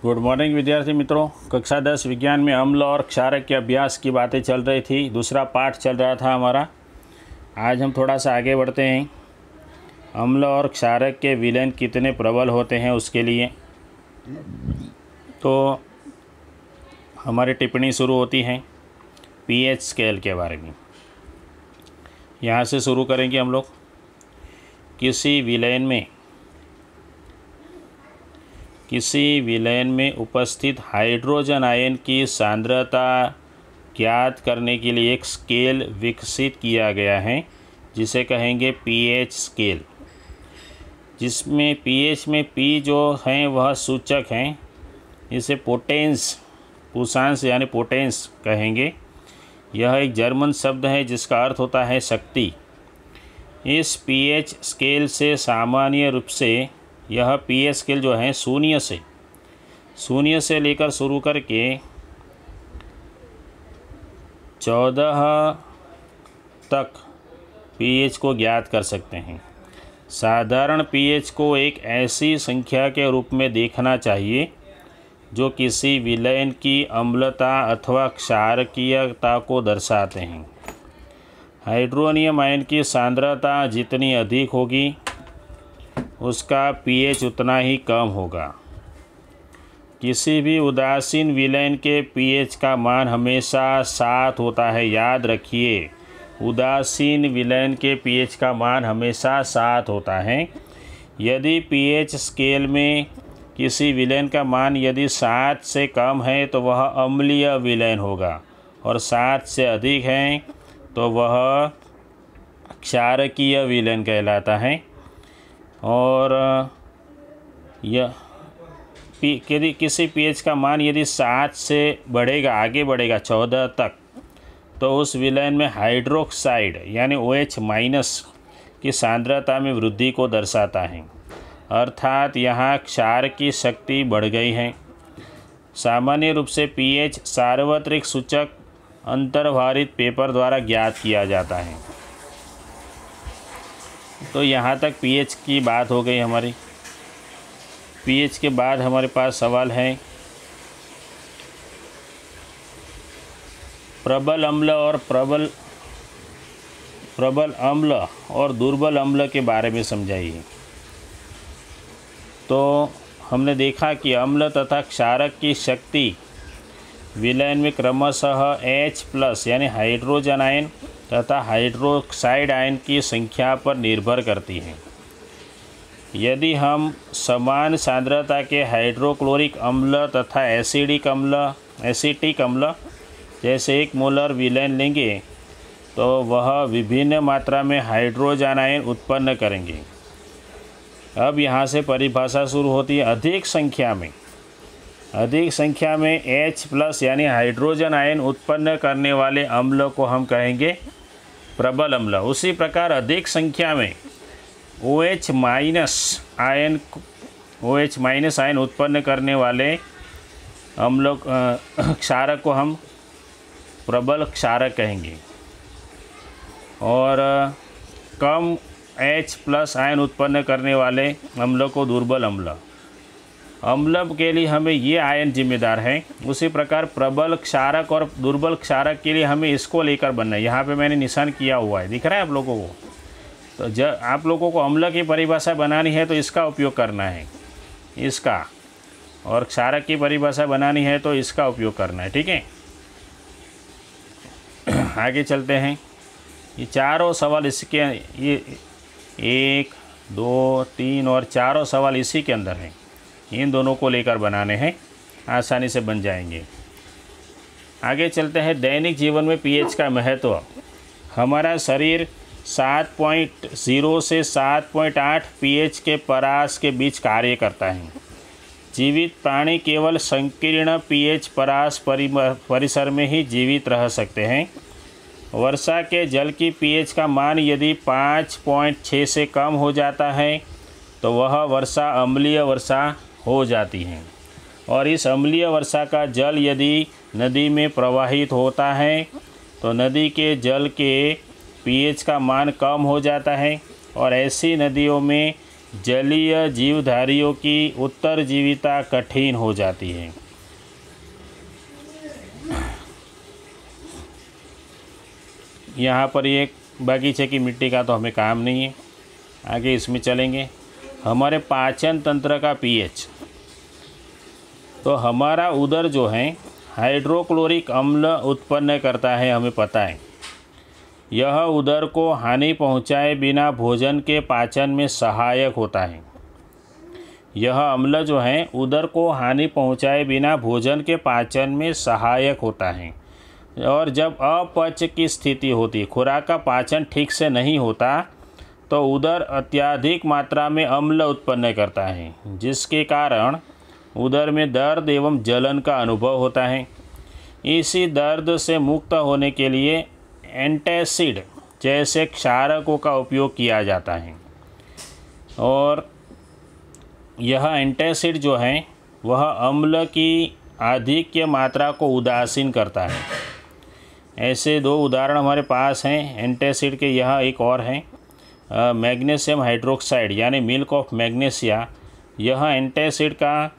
Good morning विद्यार्थी मित्रों। कक्षा 10 विज्ञान में अम्ल और क्षारक के अभ्यास की बातें चल रही थी। दूसरा पाठ चल रहा था हमारा। आज हम थोड़ा सा आगे बढ़ते हैं। अम्ल और क्षारक के विलयन कितने प्रबल होते हैं उसके लिए तो हमारी टिप्पणी शुरू होती है पीएच स्केल के बारे में। यहाँ से शुरू करेंगे हम लोग। किसी विलयन में उपस्थित हाइड्रोजन आयन की सांद्रता ज्ञात करने के लिए एक स्केल विकसित किया गया है जिसे कहेंगे पीएच स्केल, जिसमें पीएच में पी जो हैं वह सूचक हैं। इसे पुषांश यानी पोटेंस कहेंगे। यह एक जर्मन शब्द है जिसका अर्थ होता है शक्ति। इस पीएच स्केल से सामान्य रूप से यह पीएच स्केल जो है शून्य से लेकर शुरू करके 14 तक पीएच को ज्ञात कर सकते हैं। साधारण पीएच को एक ऐसी संख्या के रूप में देखना चाहिए जो किसी विलयन की अम्लता अथवा क्षारकीयता को दर्शाते हैं। हाइड्रोनियम आयन की सांद्रता जितनी अधिक होगी उसका पीएच उतना ही कम होगा। किसी भी उदासीन विलयन के पीएच का मान हमेशा 7 होता है। याद रखिए, उदासीन विलयन के पीएच का मान हमेशा 7 होता है। यदि पीएच स्केल में किसी विलयन का मान यदि 7 से कम है तो वह अम्लीय विलयन होगा और 7 से अधिक है तो वह क्षारकीय विलयन कहलाता है। और यह किसी पीएच का मान यदि 7 से आगे बढ़ेगा 14 तक तो उस विलयन में हाइड्रोक्साइड यानी OH- की सांद्रता में वृद्धि को दर्शाता है, अर्थात यहाँ क्षार की शक्ति बढ़ गई है। सामान्य रूप से पीएच सार्वत्रिक सूचक अंतर्भारित पेपर द्वारा ज्ञात किया जाता है। तो यहाँ तक पीएच की बात हो गई हमारी। पीएच के बाद हमारे पास सवाल है प्रबल अम्ल और दुर्बल अम्ल के बारे में समझाइए। तो हमने देखा कि अम्ल तथा क्षारक की शक्ति विलयन में क्रमशः H+ यानी हाइड्रोजन आयन तथा हाइड्रोक्साइड आयन की संख्या पर निर्भर करती है। यदि हम समान सांद्रता के हाइड्रोक्लोरिक अम्ल तथा एसिटिक अम्ल जैसे 1 मोलर विलयन लेंगे तो वह विभिन्न मात्रा में हाइड्रोजन आयन उत्पन्न करेंगे। अब यहाँ से परिभाषा शुरू होती है। अधिक संख्या में H+ यानी हाइड्रोजन आयन उत्पन्न करने वाले अम्ल को हम कहेंगे प्रबल अम्ल। उसी प्रकार अधिक संख्या में OH- आयन उत्पन्न करने वाले अम्ल क्षारक को हम प्रबल क्षारक कहेंगे। और कम H+ आयन उत्पन्न करने वाले अम्ल को दुर्बल अम्ल के लिए हमें ये आयन जिम्मेदार हैं। उसी प्रकार प्रबल क्षारक और दुर्बल क्षारक के लिए हमें इसको लेकर बनना है। यहाँ पे मैंने निशान किया हुआ है, दिख रहा है आप लोगों को। तो जब आप लोगों को अम्ल की परिभाषा बनानी है तो इसका उपयोग करना है, इसका, और क्षारक की परिभाषा बनानी है तो इसका उपयोग करना है। ठीक है, आगे चलते हैं। ये चारों सवाल इसके, ये 1, 2, 3 और चारों सवाल इसी के अंदर हैं। इन दोनों को लेकर बनाने हैं, आसानी से बन जाएंगे। आगे चलते हैं। दैनिक जीवन में पीएच का महत्व। हमारा शरीर 7.0 से 7.8 पीएच के परास के बीच कार्य करता है। जीवित प्राणी केवल संकीर्ण पीएच परास परिसर में ही जीवित रह सकते हैं। वर्षा के जल की पीएच का मान यदि 5.6 से कम हो जाता है तो वह वर्षा अम्लीय वर्षा हो जाती है। और इस अम्लीय वर्षा का जल यदि नदी में प्रवाहित होता है तो नदी के जल के पीएच का मान कम हो जाता है और ऐसी नदियों में जलीय जीवधारियों की उत्तरजीविता कठिन हो जाती है। यहाँ पर ये बगीचे की मिट्टी का तो हमें काम नहीं है, आगे इसमें चलेंगे। हमारे पाचन तंत्र का पीएच, तो हमारा उदर जो है हाइड्रोक्लोरिक अम्ल उत्पन्न करता है, हमें पता है। यह उदर को हानि पहुँचाए बिना भोजन के पाचन में सहायक होता है। यह अम्ल जो है उदर को हानि पहुँचाए बिना भोजन के पाचन में सहायक होता है। और जब अपच की स्थिति होती, खुराक का पाचन ठीक से नहीं होता, तो उदर अत्यधिक मात्रा में अम्ल उत्पन्न करता है, जिसके कारण उदर में दर्द एवं जलन का अनुभव होता है। इसी दर्द से मुक्त होने के लिए एंटासिड जैसे क्षारकों का उपयोग किया जाता है। और यह एंटासिड जो है वह अम्ल की आधिक्य मात्रा को उदासीन करता है। ऐसे दो उदाहरण हमारे पास हैं एंटासिड के। यह एक और है मैग्नीशियम हाइड्रोक्साइड यानी मिल्क ऑफ मैग्नीशिया। यह एंटासिड का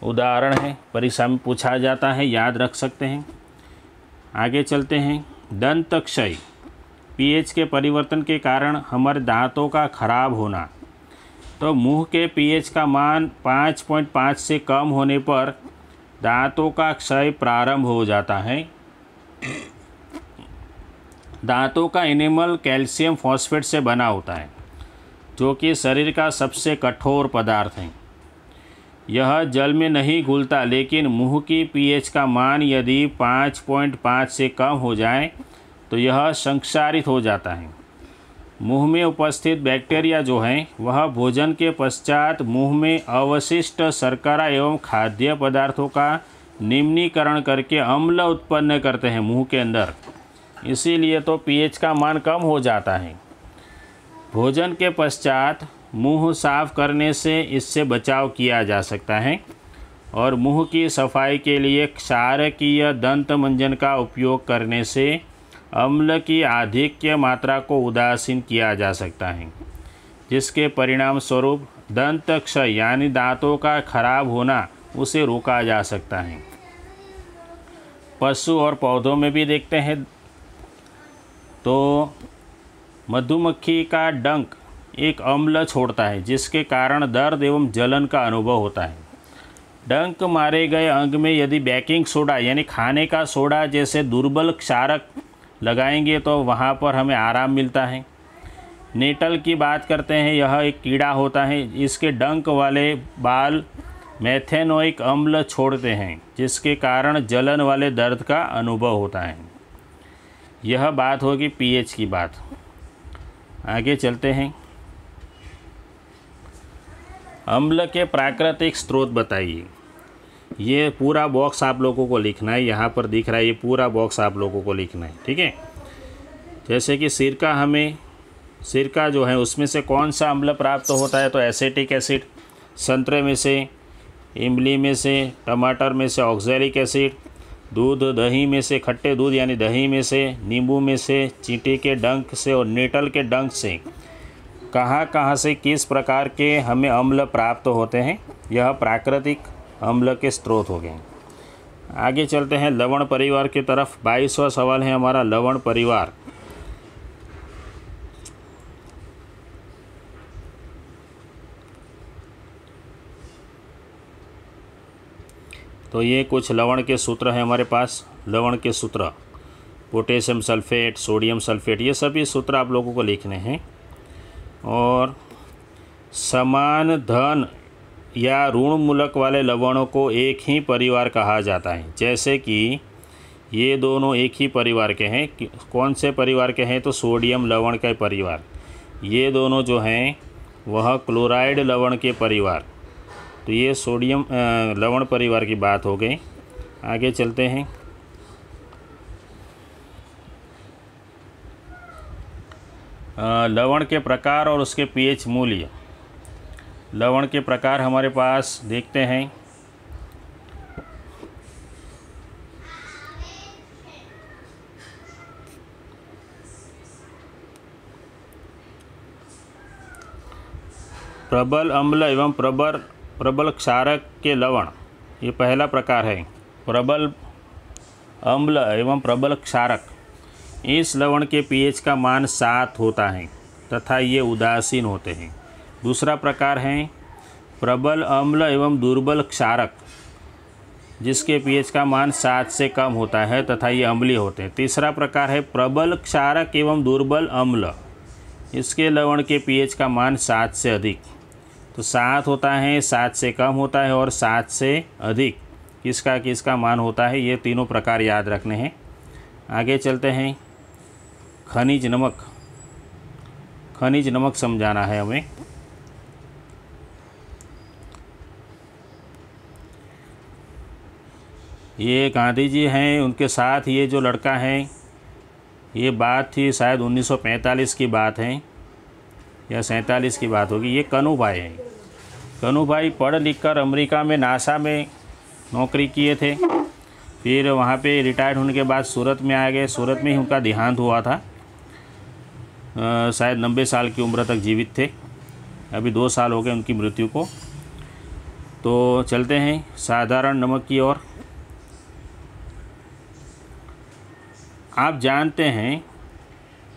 उदाहरण है, परीक्षा में पूछा जाता है, याद रख सकते हैं। आगे चलते हैं। दंत क्षय, पीएच के परिवर्तन के कारण हमारे दांतों का खराब होना। तो मुंह के पीएच का मान 5.5 से कम होने पर दांतों का क्षय प्रारंभ हो जाता है। दांतों का एनिमल कैल्शियम फॉस्फेट से बना होता है, जो कि शरीर का सबसे कठोर पदार्थ है। यह जल में नहीं घुलता, लेकिन मुंह की पीएच का मान यदि 5.5 से कम हो जाए तो यह संक्षारित हो जाता है। मुंह में उपस्थित बैक्टीरिया जो हैं वह भोजन के पश्चात मुंह में अवशिष्ट शर्करा एवं खाद्य पदार्थों का निम्नीकरण करके अम्ल उत्पन्न करते हैं मुंह के अंदर। इसीलिए तो पीएच का मान कम हो जाता है। भोजन के पश्चात मुंह साफ करने से इससे बचाव किया जा सकता है। और मुंह की सफाई के लिए क्षारकीय दंत मंजन का उपयोग करने से अम्ल की आधिक्य मात्रा को उदासीन किया जा सकता है, जिसके परिणाम स्वरूप दंत क्षय यानी दांतों का खराब होना उसे रोका जा सकता है। पशु और पौधों में भी देखते हैं तो मधुमक्खी का डंक एक अम्ल छोड़ता है, जिसके कारण दर्द एवं जलन का अनुभव होता है। डंक मारे गए अंग में यदि बेकिंग सोडा यानी खाने का सोडा जैसे दुर्बल क्षारक लगाएंगे तो वहाँ पर हमें आराम मिलता है। नेटल की बात करते हैं, यह एक कीड़ा होता है। इसके डंक वाले बाल मेथेनोइक अम्ल छोड़ते हैं, जिसके कारण जलन वाले दर्द का अनुभव होता है। यह बात होगी पीएच की बात। आगे चलते हैं। अम्ल के प्राकृतिक स्रोत बताइए। ये पूरा बॉक्स आप लोगों को लिखना है, यहाँ पर दिख रहा है, ये पूरा बॉक्स आप लोगों को लिखना है, ठीक है। जैसे कि सिरका, हमें सिरका जो है उसमें से कौन सा अम्ल प्राप्त होता है, तो एसिटिक एसिड। संतरे में से, इमली में से, टमाटर में से ऑक्सैलिक एसिड, दूध दही में से, खट्टे दूध यानी दही में से, नींबू में से, चींटी के डंक से और नेटल के डंक से कहाँ कहाँ से किस प्रकार के हमें अम्ल प्राप्त होते हैं, यह प्राकृतिक अम्ल के स्रोत हो गए। आगे चलते हैं लवण परिवार की तरफ। 22वां सवाल है हमारा लवण परिवार। तो ये कुछ लवण के सूत्र हैं हमारे पास। लवण के सूत्र पोटेशियम सल्फेट, सोडियम सल्फेट, ये सभी सूत्र आप लोगों को लिखने हैं। और समान धन या ऋण मूलक वाले लवणों को एक ही परिवार कहा जाता है। जैसे कि ये दोनों एक ही परिवार के हैं। कौन से परिवार के हैं, तो सोडियम लवण का परिवार। ये दोनों जो हैं वह क्लोराइड लवण के परिवार। तो ये सोडियम लवण परिवार की बात हो गई। आगे चलते हैं। लवण के प्रकार और उसके पीएच मूल्य। लवण के प्रकार हमारे पास देखते हैं। प्रबल अम्ल एवं प्रबल क्षारक के लवण, ये पहला प्रकार है। प्रबल अम्ल एवं प्रबल क्षारक, इस लवण के पीएच का मान 7 होता है तथा ये उदासीन होते हैं। दूसरा प्रकार है प्रबल अम्ल एवं दुर्बल क्षारक, जिसके पीएच का मान 7 से कम होता है तथा ये अम्लीय होते हैं। तीसरा प्रकार है प्रबल क्षारक एवं दुर्बल अम्ल, इसके लवण के पीएच का मान 7 से अधिक। तो 7 होता है, 7 से कम होता है और 7 से अधिक किसका मान होता है, ये तीनों प्रकार याद रखने हैं। आगे चलते हैं। खनिज नमक, खनिज नमक समझाना है हमें। ये गांधी जी हैं, उनके साथ ये जो लड़का है, ये बात थी शायद 1945 की बात है या 47 की बात होगी। ये कन्हू भाई हैं। कन्हू भाई पढ़ लिख कर अमेरिका में नासा में नौकरी किए थे। फिर वहाँ पे रिटायर्ड होने के बाद सूरत में आ गए। सूरत में ही उनका देहांत हुआ था। शायद 90 साल की उम्र तक जीवित थे। अभी 2 साल हो गए उनकी मृत्यु को। तो चलते हैं साधारण नमक की ओर। आप जानते हैं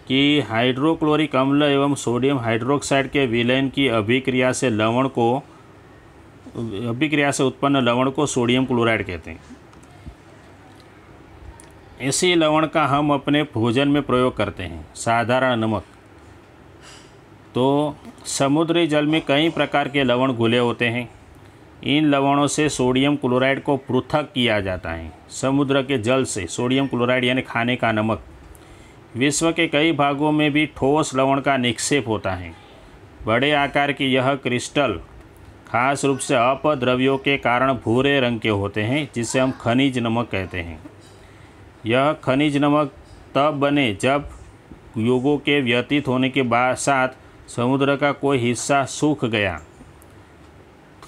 कि हाइड्रोक्लोरिक अम्ल एवं सोडियम हाइड्रोक्साइड के विलयन की अभिक्रिया से उत्पन्न लवण को सोडियम क्लोराइड कहते हैं। इसी लवण का हम अपने भोजन में प्रयोग करते हैं। साधारण नमक, तो समुद्री जल में कई प्रकार के लवण घुले होते हैं। इन लवणों से सोडियम क्लोराइड को पृथक किया जाता है। समुद्र के जल से सोडियम क्लोराइड यानी खाने का नमक। विश्व के कई भागों में भी ठोस लवण का निक्षेप होता है। बड़े आकार की यह क्रिस्टल खास रूप से अपद्रव्यों के कारण भूरे रंग के होते हैं, जिसे हम खनिज नमक कहते हैं। यह खनिज नमक तब बने जब युगों के व्यतीत होने के साथ समुद्र का कोई हिस्सा सूख गया।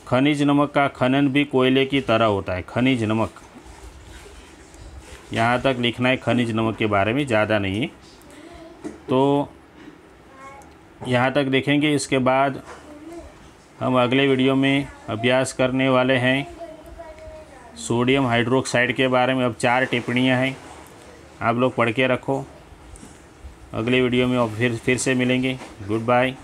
खनिज नमक का खनन भी कोयले की तरह होता है। खनिज नमक, यहाँ तक लिखना है खनिज नमक के बारे में, ज़्यादा नहीं है। तो यहाँ तक देखेंगे। इसके बाद हम अगले वीडियो में अभ्यास करने वाले हैं सोडियम हाइड्रोक्साइड के बारे में। अब 4 टिप्पणियाँ हैं, आप लोग पढ़ के रखो। अगले वीडियो में फिर से मिलेंगे। Good bye.